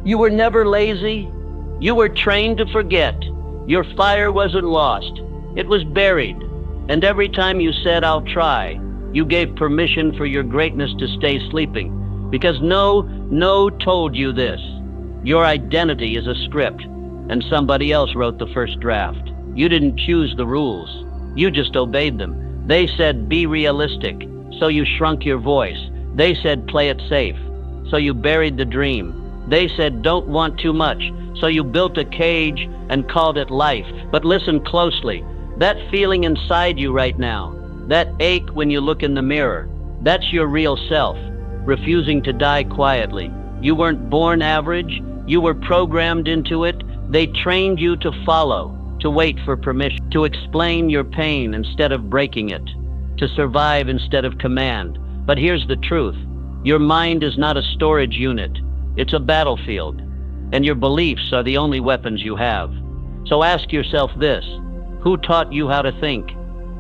You were never lazy. You were trained to forget. Your fire wasn't lost. It was buried. And every time you said, "I'll try," you gave permission for your greatness to stay sleeping. Because no told you this. Your identity is a script, and somebody else wrote the first draft. You didn't choose the rules. You just obeyed them. They said, "Be realistic," so you shrunk your voice. They said, "Play it safe," so you buried the dream. They said, "Don't want too much," so you built a cage and called it life. But listen closely. That feeling inside you right now, that ache when you look in the mirror, that's your real self, refusing to die quietly. You weren't born average. You were programmed into it. They trained you to follow, to wait for permission, to explain your pain instead of breaking it, to survive instead of command. But here's the truth. Your mind is not a storage unit. It's a battlefield, and your beliefs are the only weapons you have. So ask yourself this: who taught you how to think?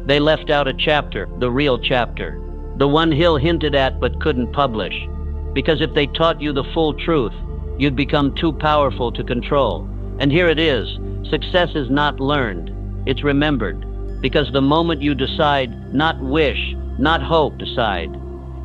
They left out a chapter, the real chapter, the one Hill hinted at but couldn't publish. Because if they taught you the full truth, you'd become too powerful to control. And here it is: success is not learned, it's remembered. Because the moment you decide, not wish, not hope, decide,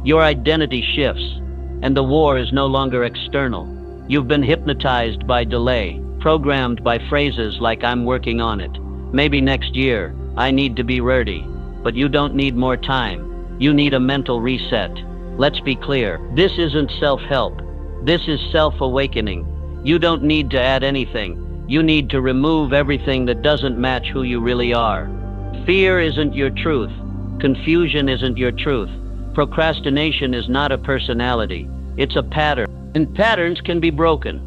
your identity shifts, and the war is no longer external. You've been hypnotized by delay, programmed by phrases like "I'm working on it," "maybe next year," "I need to be ready." But you don't need more time. You need a mental reset. Let's be clear. This isn't self-help. This is self-awakening. You don't need to add anything. You need to remove everything that doesn't match who you really are. Fear isn't your truth. Confusion isn't your truth. Procrastination is not a personality. It's a pattern. And patterns can be broken.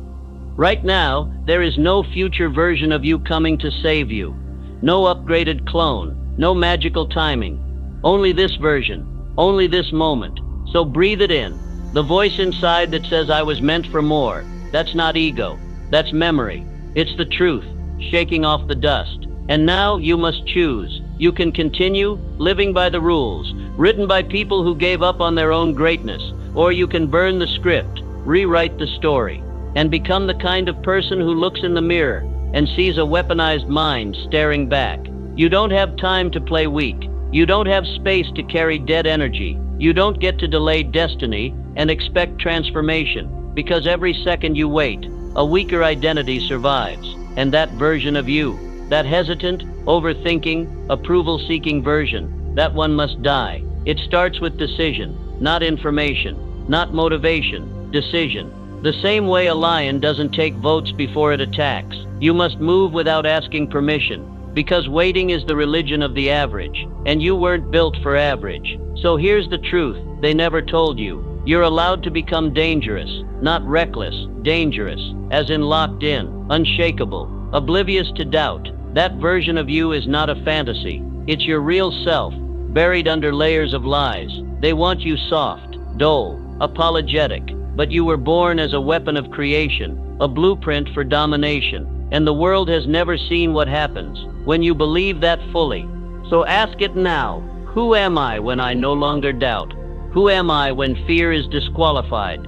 Right now, there is no future version of you coming to save you. No upgraded clone. No magical timing. Only this version. Only this moment. So breathe it in. The voice inside that says, "I was meant for more." That's not ego. That's memory. It's the truth, shaking off the dust. And now you must choose. You can continue living by the rules, written by people who gave up on their own greatness, or you can burn the script, rewrite the story, and become the kind of person who looks in the mirror and sees a weaponized mind staring back. You don't have time to play weak. You don't have space to carry dead energy. You don't get to delay destiny and expect transformation, because every second you wait, a weaker identity survives. And that version of you, that hesitant, overthinking, approval-seeking version, that one must die. It starts with decision, not information, not motivation, decision. The same way a lion doesn't take votes before it attacks. You must move without asking permission, because waiting is the religion of the average, and you weren't built for average. So here's the truth they never told you. You're allowed to become dangerous, not reckless, dangerous, as in locked in, unshakable, oblivious to doubt. That version of you is not a fantasy. It's your real self, buried under layers of lies. They want you soft, dull, apologetic, but you were born as a weapon of creation, a blueprint for domination, and the world has never seen what happens when you believe that fully. So ask it now. Who am I when I no longer doubt? Who am I when fear is disqualified?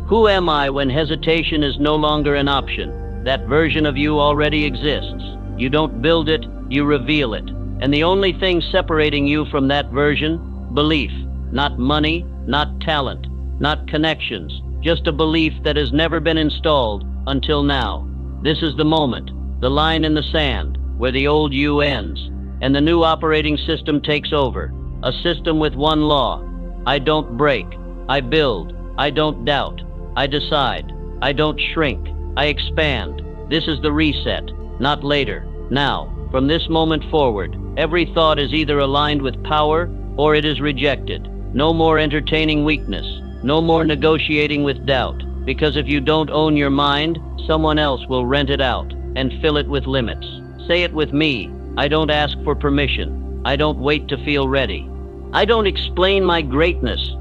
Who am I when hesitation is no longer an option? That version of you already exists. You don't build it, you reveal it. And the only thing separating you from that version? Belief. Not money, not talent, not connections. Just a belief that has never been installed until now. This is the moment, the line in the sand, where the old you ends, and the new operating system takes over. A system with one law. I don't break. I build. I don't doubt. I decide. I don't shrink. I expand. This is the reset, not later. Now, from this moment forward, every thought is either aligned with power or it is rejected. No more entertaining weakness. No more negotiating with doubt. Because if you don't own your mind, someone else will rent it out and fill it with limits. Say it with me. I don't ask for permission. I don't wait to feel ready. I don't explain my greatness.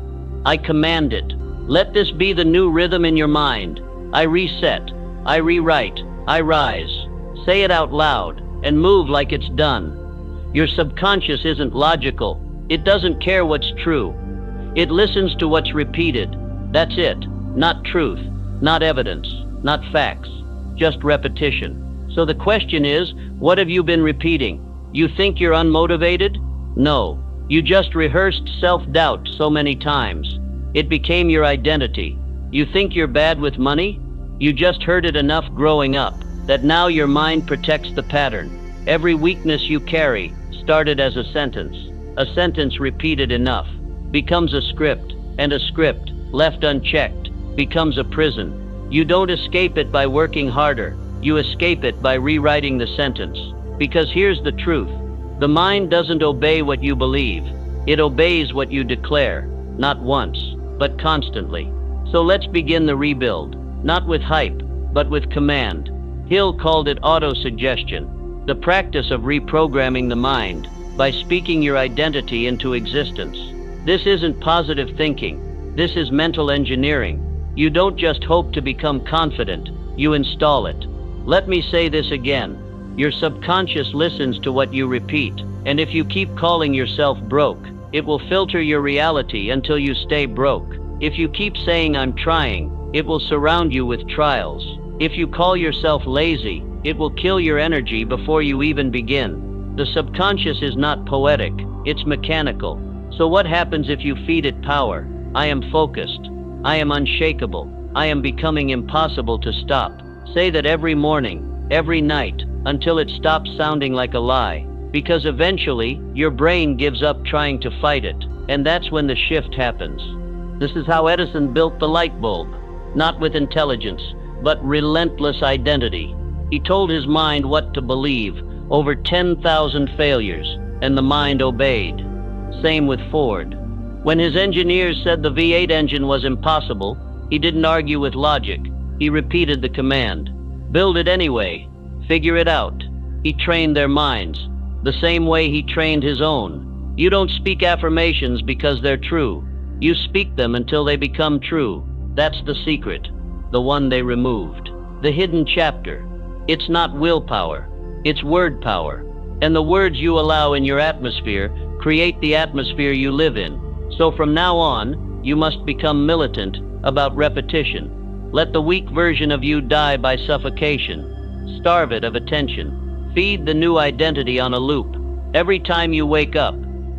I command it. Let this be the new rhythm in your mind. I reset. I rewrite. I rise. Say it out loud and move like it's done. Your subconscious isn't logical. It doesn't care what's true. It listens to what's repeated. That's it. Not truth. Not evidence. not facts, just repetition. So the question is, what have you been repeating? You think you're unmotivated? No, you just rehearsed self-doubt so many times. It became your identity. You think you're bad with money? You just heard it enough growing up that now your mind protects the pattern. Every weakness you carry started as a sentence. A sentence repeated enough becomes a script, and a script, left unchecked, becomes a prison. You don't escape it by working harder. You escape it by rewriting the sentence. Because here's the truth. The mind doesn't obey what you believe. It obeys what you declare, not once, but constantly. So let's begin the rebuild, not with hype, but with command. Hill called it autosuggestion, the practice of reprogramming the mind by speaking your identity into existence. This isn't positive thinking. This is mental engineering. You don't just hope to become confident, you install it. Let me say this again. Your subconscious listens to what you repeat, and if you keep calling yourself broke, it will filter your reality until you stay broke. If you keep saying I'm trying, it will surround you with trials. If you call yourself lazy, it will kill your energy before you even begin. The subconscious is not poetic, it's mechanical. So what happens if you feed it power? I am focused. I am unshakable. I am becoming impossible to stop. Say that every morning, every night, until it stops sounding like a lie. Because eventually, your brain gives up trying to fight it, and that's when the shift happens. This is how Edison built the light bulb. Not with intelligence, but relentless identity. He told his mind what to believe, over 10,000 failures, and the mind obeyed. Same with Ford. When his engineers said the V8 engine was impossible, he didn't argue with logic. He repeated the command. Build it anyway. Figure it out. He trained their minds, the same way he trained his own. You don't speak affirmations because they're true. You speak them until they become true. That's the secret, the one they removed. The hidden chapter. It's not willpower, it's word power. And the words you allow in your atmosphere create the atmosphere you live in. So from now on, you must become militant about repetition. Let the weak version of you die by suffocation. Starve it of attention. Feed the new identity on a loop. Every time you wake up,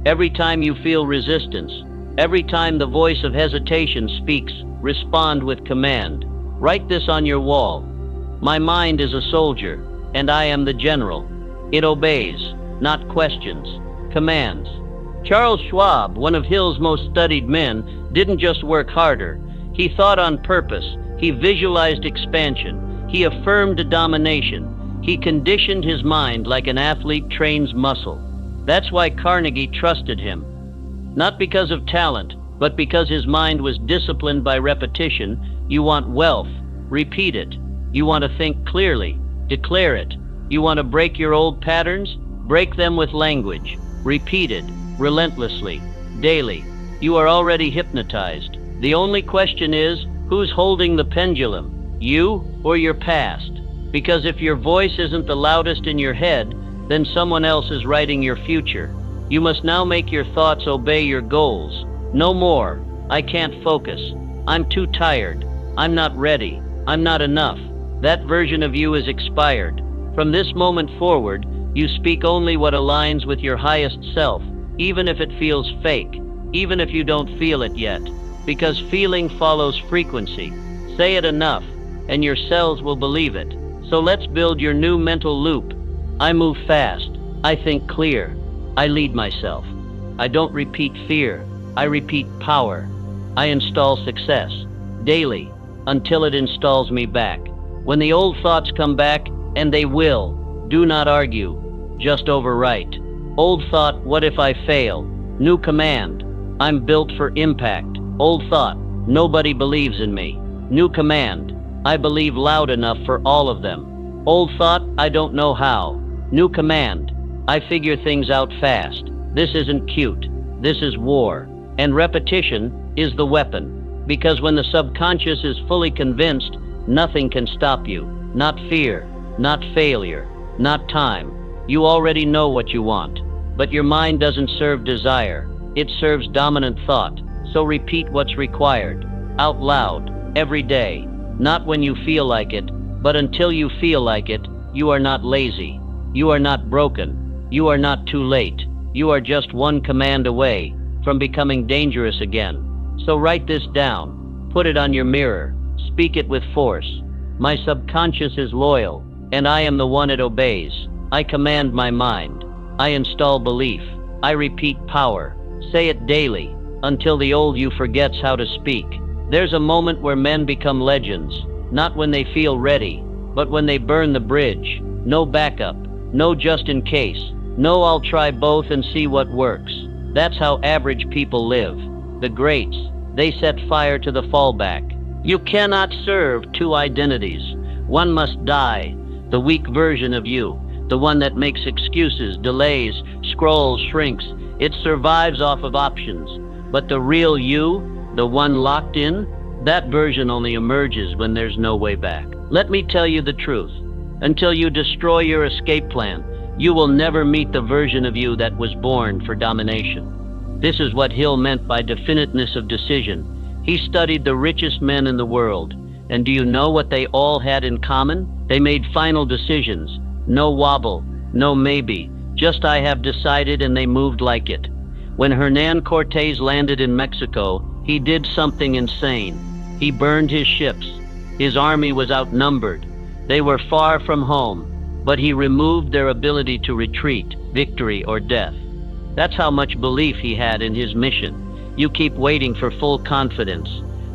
every time you feel resistance, every time the voice of hesitation speaks, respond with command. Write this on your wall. My mind is a soldier, and I am the general. It obeys, not questions, commands. Charles Schwab, one of Hill's most studied men, didn't just work harder. He thought on purpose. He visualized expansion. He affirmed domination. He conditioned his mind like an athlete trains muscle. That's why Carnegie trusted him. Not because of talent, but because his mind was disciplined by repetition. You want wealth, repeat it. You want to think clearly, declare it. You want to break your old patterns? Break them with language, repeated, relentlessly, daily. You are already hypnotized. The only question is, who's holding the pendulum, you or your past? Because if your voice isn't the loudest in your head, then someone else is writing your future. You must now make your thoughts obey your goals. No more, I can't focus. I'm too tired. I'm not ready. I'm not enough. That version of you is expired. From this moment forward, you speak only what aligns with your highest self, even if it feels fake, even if you don't feel it yet. Because feeling follows frequency. Say it enough, and your cells will believe it. So let's build your new mental loop. I move fast. I think clear. I lead myself. I don't repeat fear. I repeat power. I install success daily until it installs me back. When the old thoughts come back, and they will, do not argue, just overwrite. Old thought, what if I fail? New command, I'm built for impact. Old thought, nobody believes in me. New command, I believe loud enough for all of them. Old thought, I don't know how. New command, I figure things out fast. This isn't cute. This is war. And repetition is the weapon. Because when the subconscious is fully convinced, nothing can stop you. Not fear, not failure, not time. You already know what you want. But your mind doesn't serve desire. It serves dominant thought. So repeat what's required, out loud, every day. not when you feel like it, but until you feel like it. You are not lazy. You are not broken. You are not too late. You are just one command away from becoming dangerous again. So write this down. Put it on your mirror. Speak it with force. My subconscious is loyal, and I am the one it obeys. I command my mind. I install belief. I repeat power. Say it daily, until the old you forgets how to speak. There's a moment where men become legends, not when they feel ready, but when they burn the bridge. No backup, no just in case, no I'll try both and see what works. That's how average people live. The greats, they set fire to the fallback. You cannot serve two identities. One must die, the weak version of you, the one that makes excuses, delays, scrolls, shrinks. It survives off of options. But the real you, the one locked in, that version only emerges when there's no way back. Let me tell you the truth. Until you destroy your escape plan, you will never meet the version of you that was born for domination. This is what Hill meant by definiteness of decision. He studied the richest men in the world. And do you know what they all had in common? They made final decisions. No wobble, no maybe. Just I have decided, and they moved like it. When Hernan Cortés landed in Mexico, he did something insane. He burned his ships. His army was outnumbered. They were far from home, but he removed their ability to retreat, victory, or death. That's how much belief he had in his mission. You keep waiting for full confidence.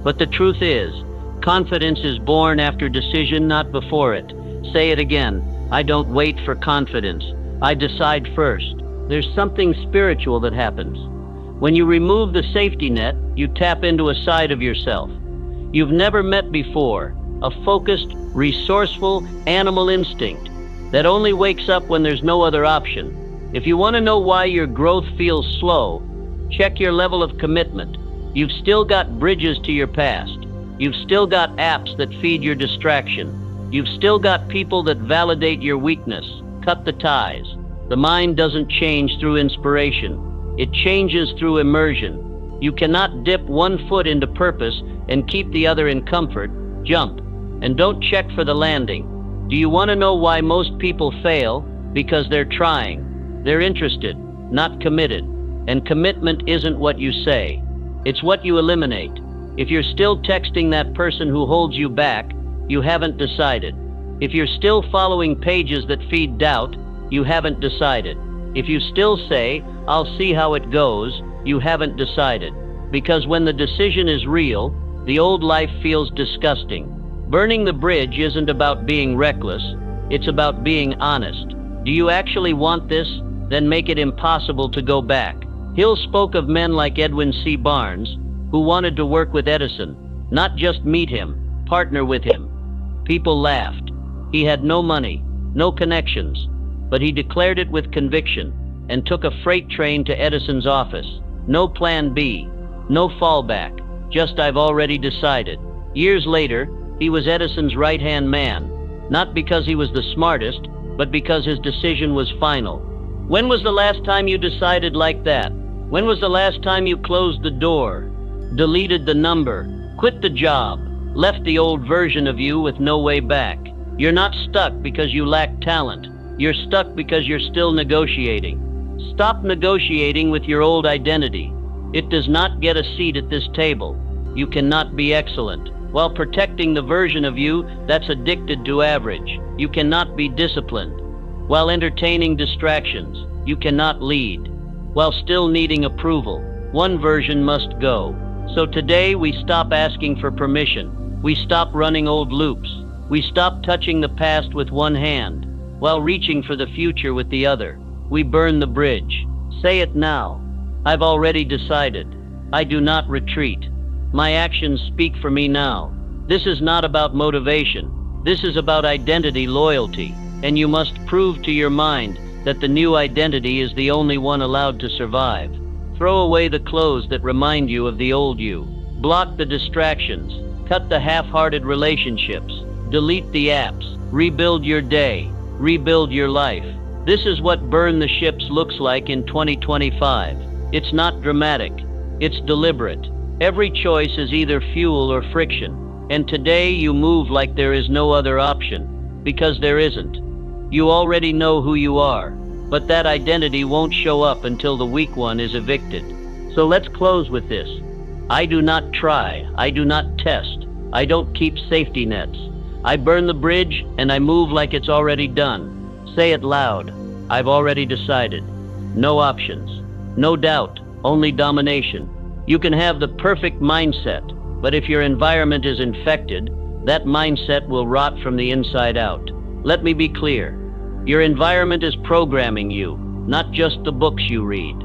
But the truth is, confidence is born after decision, not before it. Say it again. I don't wait for confidence. I decide first. There's something spiritual that happens. When you remove the safety net, you tap into a side of yourself you've never met before, a focused, resourceful animal instinct that only wakes up when there's no other option. If you want to know why your growth feels slow, check your level of commitment. You've still got bridges to your past. You've still got apps that feed your distraction. You've still got people that validate your weakness. Cut the ties. The mind doesn't change through inspiration. It changes through immersion. You cannot dip one foot into purpose and keep the other in comfort. Jump, and don't check for the landing. Do you want to know why most people fail? Because they're trying. They're interested, not committed. And commitment isn't what you say. It's what you eliminate. If you're still texting that person who holds you back, you haven't decided. If you're still following pages that feed doubt, you haven't decided. If you still say, I'll see how it goes, you haven't decided. Because when the decision is real, the old life feels disgusting. Burning the bridge isn't about being reckless, it's about being honest. Do you actually want this? Then make it impossible to go back. Hill spoke of men like Edwin C. Barnes, who wanted to work with Edison, not just meet him, partner with him. People laughed. He had no money, no connections, but he declared it with conviction and took a freight train to Edison's office. No plan B, no fallback, just I've already decided. Years later, he was Edison's right-hand man, not because he was the smartest, but because his decision was final. When was the last time you decided like that? When was the last time you closed the door, deleted the number, quit the job, left the old version of you with no way back? You're not stuck because you lack talent. You're stuck because you're still negotiating. Stop negotiating with your old identity. It does not get a seat at this table. You cannot be excellent while protecting the version of you that's addicted to average. You cannot be disciplined while entertaining distractions. You cannot lead while still needing approval. One version must go. So today we stop asking for permission. We stop running old loops. We stop touching the past with one hand while reaching for the future with the other. We burn the bridge. Say it now. I've already decided. I do not retreat. My actions speak for me now. This is not about motivation. This is about identity, loyalty. And you must prove to your mind that the new identity is the only one allowed to survive. Throw away the clothes that remind you of the old you. Block the distractions. Cut the half-hearted relationships. Delete the apps. Rebuild your day. Rebuild your life. This is what Burn the Ships looks like in 2025. It's not dramatic. It's deliberate. Every choice is either fuel or friction. And today you move like there is no other option, because there isn't. You already know who you are, but that identity won't show up until the weak one is evicted. So let's close with this. I do not try, I do not test, I don't keep safety nets. I burn the bridge and I move like it's already done. Say it loud, I've already decided. No options, no doubt, only domination. You can have the perfect mindset, but if your environment is infected, that mindset will rot from the inside out. Let me be clear. Your environment is programming you, not just the books you read.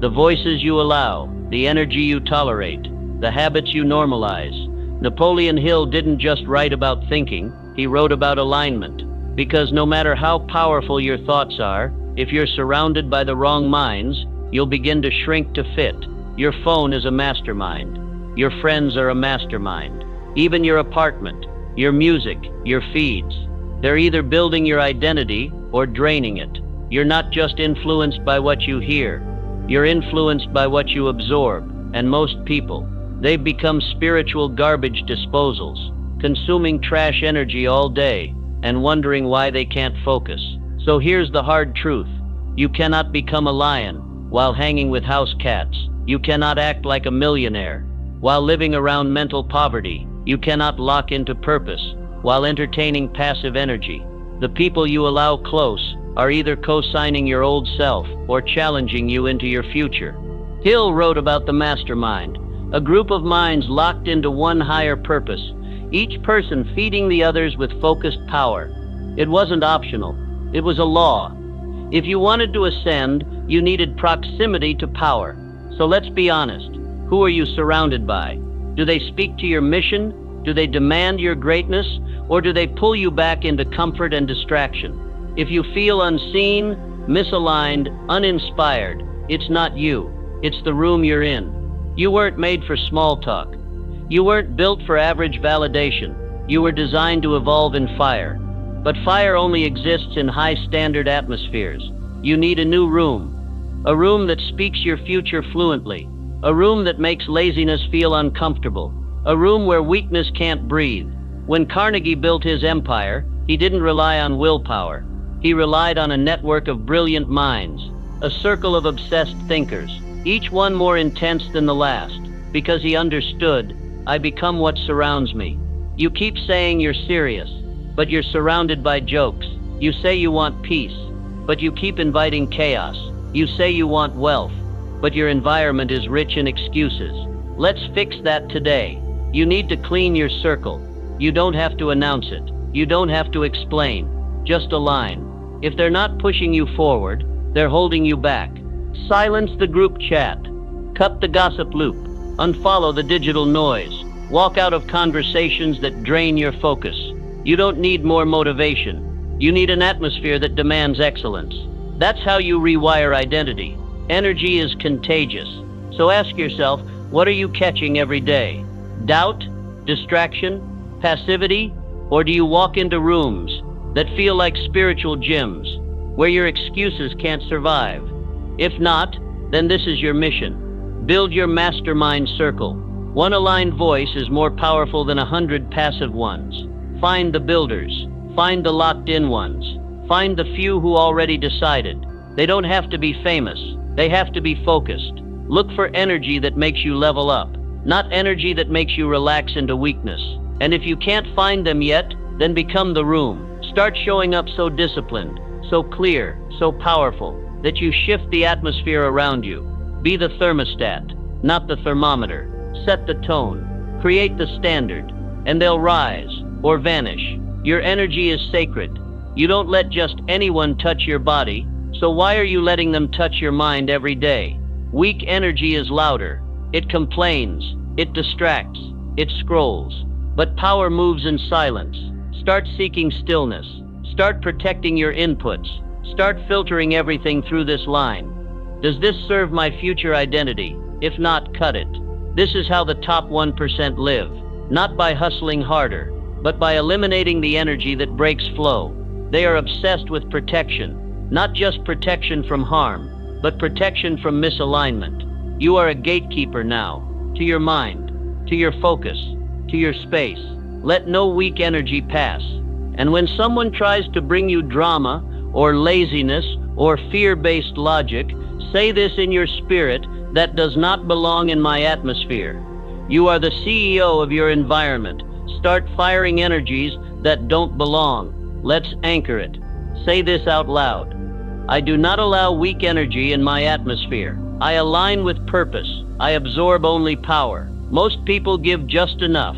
The voices you allow, the energy you tolerate, the habits you normalize. Napoleon Hill didn't just write about thinking, he wrote about alignment. Because no matter how powerful your thoughts are, if you're surrounded by the wrong minds, you'll begin to shrink to fit. Your phone is a mastermind. Your friends are a mastermind. Even your apartment, your music, your feeds. They're either building your identity or draining it. You're not just influenced by what you hear. You're influenced by what you absorb. And most people, they've become spiritual garbage disposals, consuming trash energy all day and wondering why they can't focus. So here's the hard truth. You cannot become a lion while hanging with house cats. You cannot act like a millionaire while living around mental poverty. You cannot lock into purpose while entertaining passive energy. The people you allow close are either co-signing your old self or challenging you into your future. Hill wrote about the mastermind, a group of minds locked into one higher purpose, each person feeding the others with focused power. It wasn't optional, it was a law. If you wanted to ascend, you needed proximity to power. So let's be honest, who are you surrounded by? Do they speak to your mission? Do they demand your greatness? Or do they pull you back into comfort and distraction? If you feel unseen, misaligned, uninspired, it's not you. It's the room you're in. You weren't made for small talk. You weren't built for average validation. You were designed to evolve in fire. But fire only exists in high-standard atmospheres. You need a new room. A room that speaks your future fluently. A room that makes laziness feel uncomfortable. A room where weakness can't breathe. When Carnegie built his empire, he didn't rely on willpower. He relied on a network of brilliant minds, a circle of obsessed thinkers, each one more intense than the last, because he understood, I become what surrounds me. You keep saying you're serious, but you're surrounded by jokes. You say you want peace, but you keep inviting chaos. You say you want wealth, but your environment is rich in excuses. Let's fix that today. You need to clean your circle. You don't have to announce it. You don't have to explain. Just align. If they're not pushing you forward, they're holding you back. Silence the group chat. Cut the gossip loop. Unfollow the digital noise. Walk out of conversations that drain your focus. You don't need more motivation. You need an atmosphere that demands excellence. That's how you rewire identity. Energy is contagious. So ask yourself, what are you catching every day? Doubt? Distraction? Passivity? Or do you walk into rooms that feel like spiritual gyms, where your excuses can't survive? If not, then this is your mission. Build your mastermind circle. One aligned voice is more powerful than 100 passive ones. Find the builders. Find the locked-in ones. Find the few who already decided. They don't have to be famous. They have to be focused. Look for energy that makes you level up, not energy that makes you relax into weakness. And if you can't find them yet, then become the room. Start showing up so disciplined, so clear, so powerful, that you shift the atmosphere around you. Be the thermostat, not the thermometer. Set the tone, create the standard, and they'll rise or vanish. Your energy is sacred. You don't let just anyone touch your body, so why are you letting them touch your mind every day? Weak energy is louder. It complains, it distracts, it scrolls. But power moves in silence. Start seeking stillness. Start protecting your inputs. Start filtering everything through this line. Does this serve my future identity? If not, cut it. This is how the top 1% live. Not by hustling harder, but by eliminating the energy that breaks flow. They are obsessed with protection. Not just protection from harm, but protection from misalignment. You are a gatekeeper now. To your mind, to your focus, to your space. Let no weak energy pass. And when someone tries to bring you drama or laziness or fear-based logic, say this in your spirit: that does not belong in my atmosphere. You are the CEO of your environment. Start firing energies that don't belong. Let's anchor it. Say this out loud: I do not allow weak energy in my atmosphere. I align with purpose. I absorb only power. Most people give just enough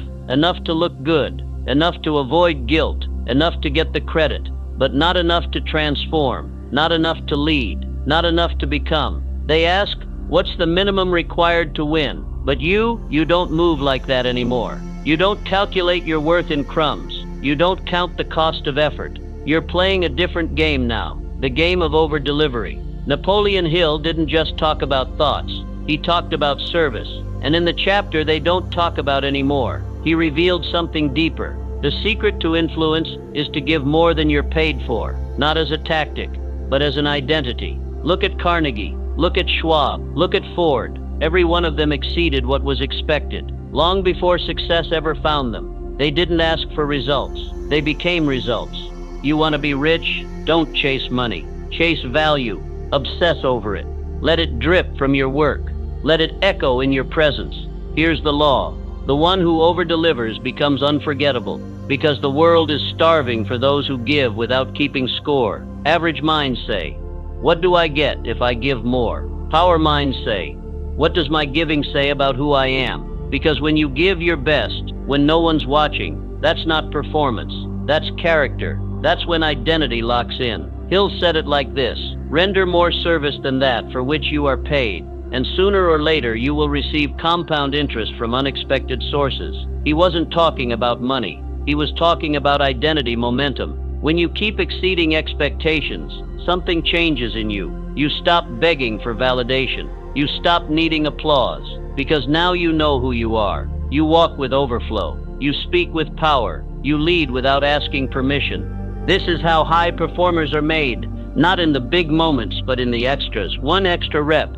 to look good, enough to avoid guilt, enough to get the credit, but not enough to transform, not enough to lead, not enough to become. They ask, what's the minimum required to win? But you don't move like that anymore. You don't calculate your worth in crumbs. You don't count the cost of effort. You're playing a different game now, the game of over-delivery. Napoleon Hill didn't just talk about thoughts. He talked about service. And in the chapter they don't talk about anymore, he revealed something deeper. The secret to influence is to give more than you're paid for, not as a tactic, but as an identity. Look at Carnegie, look at Schwab, look at Ford. Every one of them exceeded what was expected, long before success ever found them. They didn't ask for results, they became results. You want to be rich? Don't chase money. Chase value. Obsess over it. Let it drip from your work. Let it echo in your presence. Here's the law. The one who over-delivers becomes unforgettable, because the world is starving for those who give without keeping score. Average minds say, what do I get if I give more? Power minds say, what does my giving say about who I am? Because when you give your best, when no one's watching, that's not performance, that's character. That's when identity locks in. Hill said it like this: render more service than that for which you are paid, and sooner or later you will receive compound interest from unexpected sources. He wasn't talking about money. He was talking about identity momentum. When you keep exceeding expectations, something changes in you. You stop begging for validation. You stop needing applause, because now you know who you are. You walk with overflow. You speak with power. You lead without asking permission. This is how high performers are made, not in the big moments, but in the extras. One extra rep,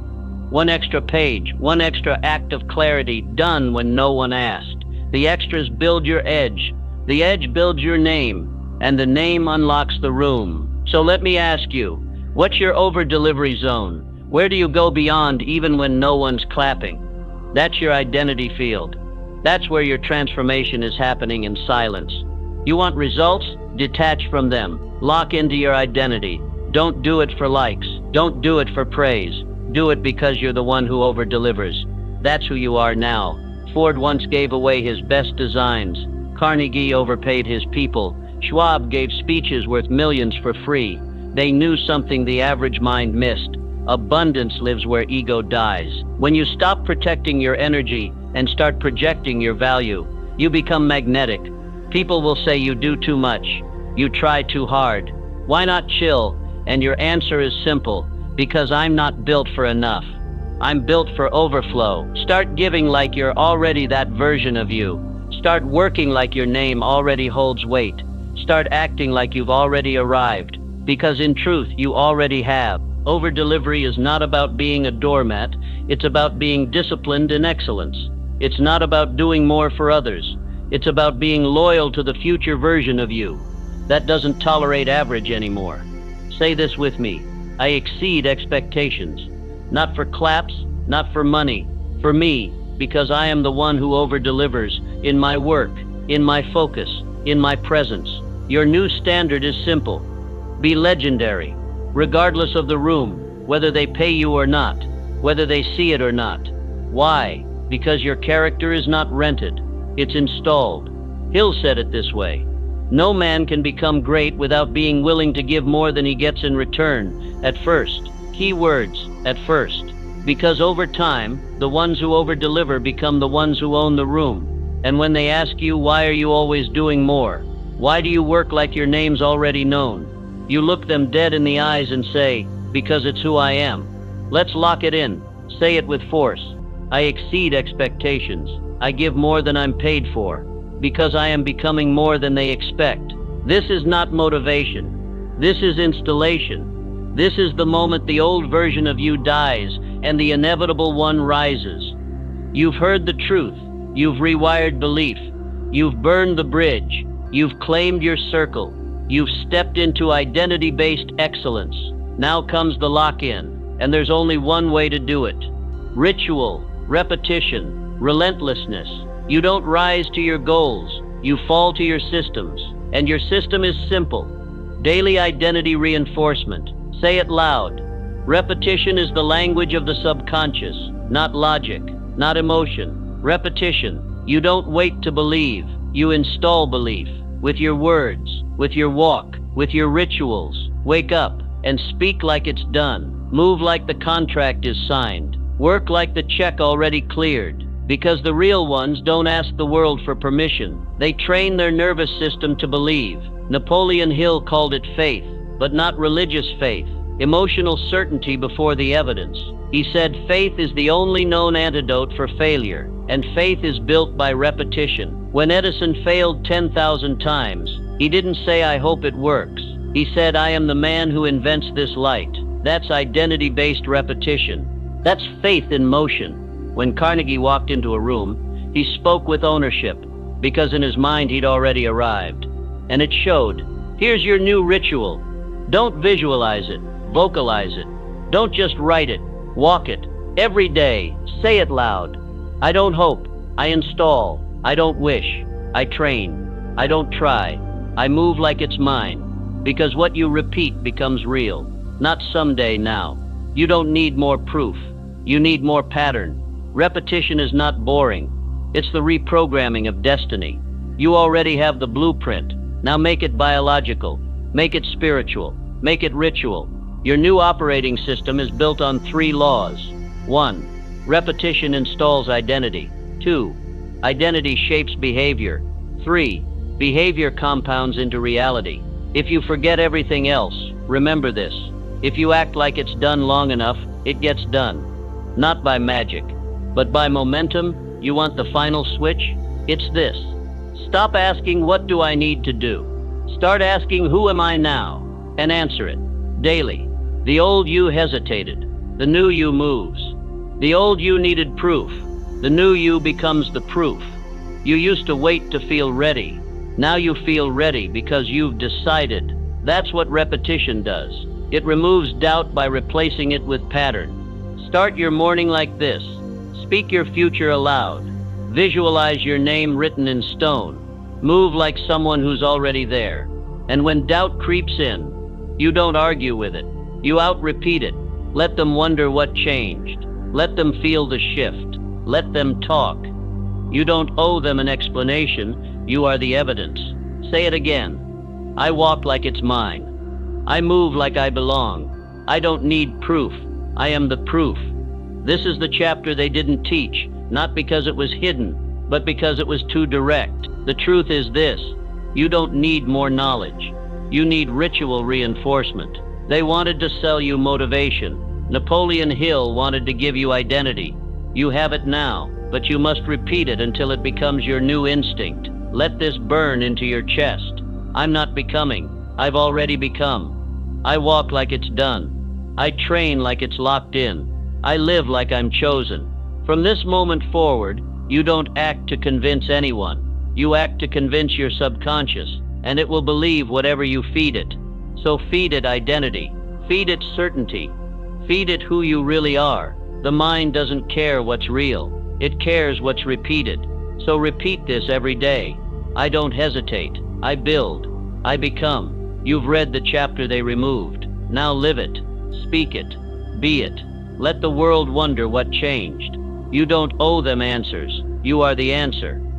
one extra page, one extra act of clarity done when no one asked. The extras build your edge. The edge builds your name, and the name unlocks the room. So let me ask you, what's your over-delivery zone? Where do you go beyond even when no one's clapping? That's your identity field. That's where your transformation is happening in silence. You want results? Detach from them. Lock into your identity. Don't do it for likes. Don't do it for praise. Do it because you're the one who over-delivers. That's who you are now. Ford once gave away his best designs. Carnegie overpaid his people. Schwab gave speeches worth millions for free. They knew something the average mind missed. Abundance lives where ego dies. When you stop protecting your energy and start projecting your value, you become magnetic. People will say you do too much. You try too hard. Why not chill? And your answer is simple: because I'm not built for enough. I'm built for overflow. Start giving like you're already that version of you. Start working like your name already holds weight. Start acting like you've already arrived, because in truth you already have. Over-delivery is not about being a doormat. It's about being disciplined in excellence. It's not about doing more for others. It's about being loyal to the future version of you that doesn't tolerate average anymore. Say this with me: I exceed expectations. Not for claps, not for money, for me, because I am the one who over-delivers in my work, in my focus, in my presence. Your new standard is simple: be legendary, regardless of the room, whether they pay you or not, whether they see it or not. Why? Because your character is not rented. It's installed. Hill said it this way: no man can become great without being willing to give more than he gets in return, at first. Key words, at first. Because over time, the ones who over-deliver become the ones who own the room. And when they ask you, why are you always doing more? Why do you work like your name's already known? You look them dead in the eyes and say, because it's who I am. Let's lock it in. Say it with force. I exceed expectations. I give more than I'm paid for, because I am becoming more than they expect. This is not motivation. This is installation. This is the moment the old version of you dies and the inevitable one rises. You've heard the truth. You've rewired belief. You've burned the bridge. You've claimed your circle. You've stepped into identity-based excellence. Now comes the lock-in, and there's only one way to do it. Ritual, repetition, relentlessness. You don't rise to your goals. You fall to your systems. And your system is simple. Daily identity reinforcement. Say it loud. Repetition is the language of the subconscious, not logic, not emotion. Repetition. You don't wait to believe. You install belief. With your words, with your walk, with your rituals. Wake up and speak like it's done. Move like the contract is signed. Work like the check already cleared. Because the real ones don't ask the world for permission. They train their nervous system to believe. Napoleon Hill called it faith, but not religious faith. Emotional certainty before the evidence. He said faith is the only known antidote for failure, and faith is built by repetition. When Edison failed 10,000 times, he didn't say, "I hope it works." He said, "I am the man who invents this light." That's identity-based repetition. That's faith in motion. When Carnegie walked into a room, he spoke with ownership, because in his mind he'd already arrived. And it showed. Here's your new ritual. Don't visualize it, vocalize it. Don't just write it, walk it. Every day, say it loud. I don't hope, I install. I don't wish, I train. I don't try, I move like it's mine. Because what you repeat becomes real, not someday, now. You don't need more proof, you need more pattern. Repetition is not boring. It's the reprogramming of destiny. You already have the blueprint. Now make it biological. Make it spiritual. Make it ritual. Your new operating system is built on 3 laws. 1. Repetition installs identity. 2. Identity shapes behavior. 3. Behavior compounds into reality. If you forget everything else, remember this. If you act like it's done long enough, it gets done. Not by magic, but by momentum. You want the final switch? It's this. Stop asking, what do I need to do? Start asking, who am I now? And answer it daily. The old you hesitated. The new you moves. The old you needed proof. The new you becomes the proof. You used to wait to feel ready. Now you feel ready because you've decided. That's what repetition does. It removes doubt by replacing it with pattern. Start your morning like this. Speak your future aloud. Visualize your name written in stone. Move like someone who's already there. And when doubt creeps in, you don't argue with it. You out-repeat it. Let them wonder what changed. Let them feel the shift. Let them talk. You don't owe them an explanation. You are the evidence. Say it again. I walk like it's mine. I move like I belong. I don't need proof. I am the proof. This is the chapter they didn't teach, not because it was hidden, but because it was too direct. The truth is this. You don't need more knowledge. You need ritual reinforcement. They wanted to sell you motivation. Napoleon Hill wanted to give you identity. You have it now, but you must repeat it until it becomes your new instinct. Let this burn into your chest. I'm not becoming. I've already become. I walk like it's done. I train like it's locked in. I live like I'm chosen. From this moment forward, you don't act to convince anyone. You act to convince your subconscious, and it will believe whatever you feed it. So feed it identity. Feed it certainty. Feed it who you really are. The mind doesn't care what's real. It cares what's repeated. So repeat this every day. I don't hesitate. I build. I become. You've read the chapter they removed. Now live it. Speak it. Be it. Let the world wonder what changed. You don't owe them answers. You are the answer.